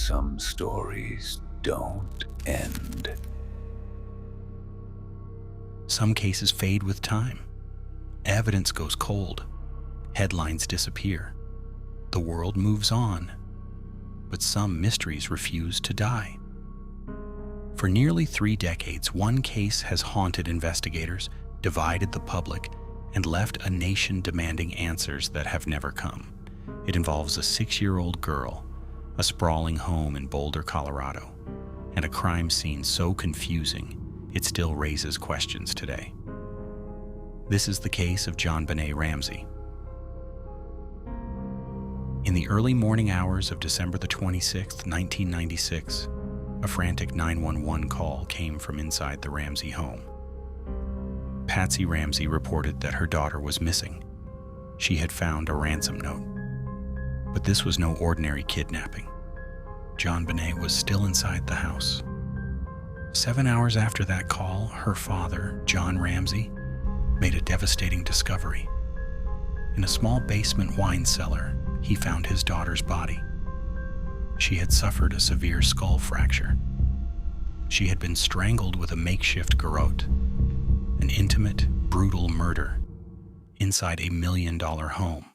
some stories don't end. Some cases fade with time. Evidence goes cold. Headlines disappear. The world moves on. But some mysteries refuse to die. For nearly 3 decades, one case has haunted investigators, divided the public, and left a nation demanding answers that have never come. It involves a 6-year-old girl, a sprawling home in Boulder, Colorado, and a crime scene so confusing it still raises questions today. This is the case of JonBenét Ramsey. In the early morning hours of December the 26th, 1996, a frantic 911 call came from inside the Ramsey home. Patsy Ramsey reported that her daughter was missing. She had found a ransom note. But this was no ordinary kidnapping. JonBenét was still inside the house. 7 hours after that call, her father, John Ramsey, made a devastating discovery. In a small basement wine cellar, he found his daughter's body. She had suffered a severe skull fracture. She had been strangled with a makeshift garrote, an intimate, brutal murder inside a $1 million home.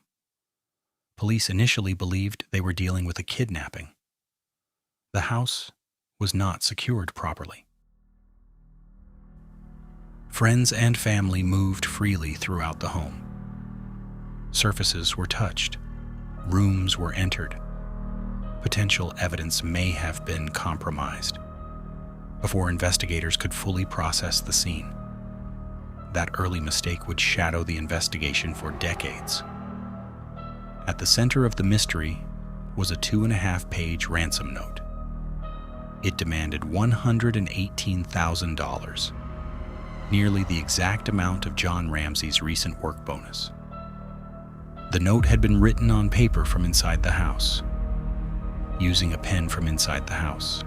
Police initially believed they were dealing with a kidnapping. The house was not secured properly. Friends and family moved freely throughout the home. Surfaces were touched. Rooms were entered. Potential evidence may have been compromised before investigators could fully process the scene. That early mistake would shadow the investigation for decades. At the center of the mystery was a 2.5-page ransom note. It demanded $118,000, nearly the exact amount of John Ramsey's recent work bonus. The note had been written on paper from inside the house, using a pen from inside the house.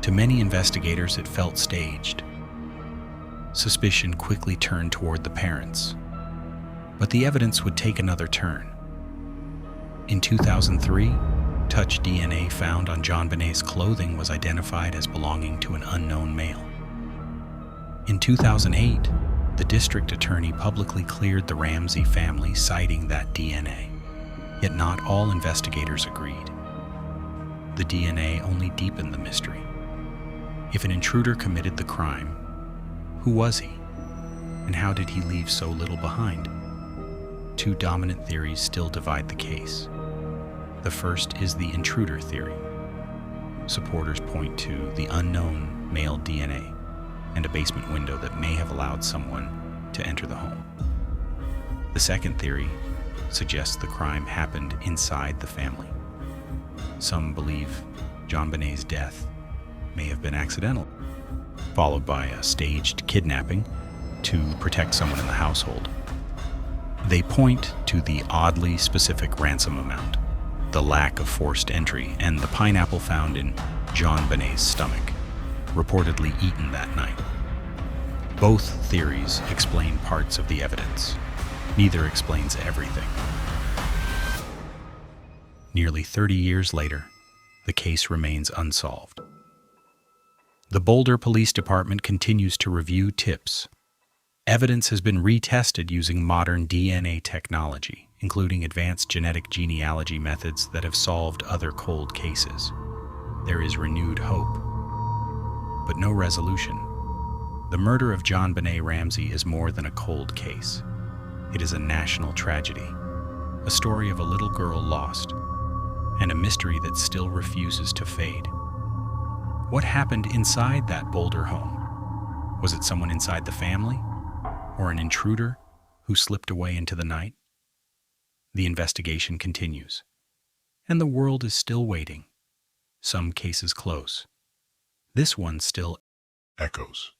To many investigators, it felt staged. Suspicion quickly turned toward the parents, but the evidence would take another turn. In 2003, touch DNA found on JonBenét's clothing was identified as belonging to an unknown male. In 2008, the district attorney publicly cleared the Ramsey family, citing that DNA. Yet not all investigators agreed. The DNA only deepened the mystery. If an intruder committed the crime, who was he? And how did he leave so little behind? 2 dominant theories still divide the case. The first is the intruder theory. Supporters point to the unknown male DNA and a basement window that may have allowed someone to enter the home. The second theory suggests the crime happened inside the family. Some believe JonBenét's death may have been accidental, followed by a staged kidnapping to protect someone in the household. They point to the oddly specific ransom amount, the lack of forced entry, and the pineapple found in JonBenét's stomach, reportedly eaten that night. Both theories explain parts of the evidence. Neither explains everything. Nearly 30 years later, the case remains unsolved. The Boulder Police Department continues to review tips. Evidence has been retested using modern DNA technology, including advanced genetic genealogy methods that have solved other cold cases. There is renewed hope, but no resolution. The murder of JonBenét Ramsey is more than a cold case. It is a national tragedy, a story of a little girl lost, and a mystery that still refuses to fade. What happened inside that Boulder home? Was it someone inside the family? Or an intruder who slipped away into the night? The investigation continues, and the world is still waiting. Some cases close. This one still echoes.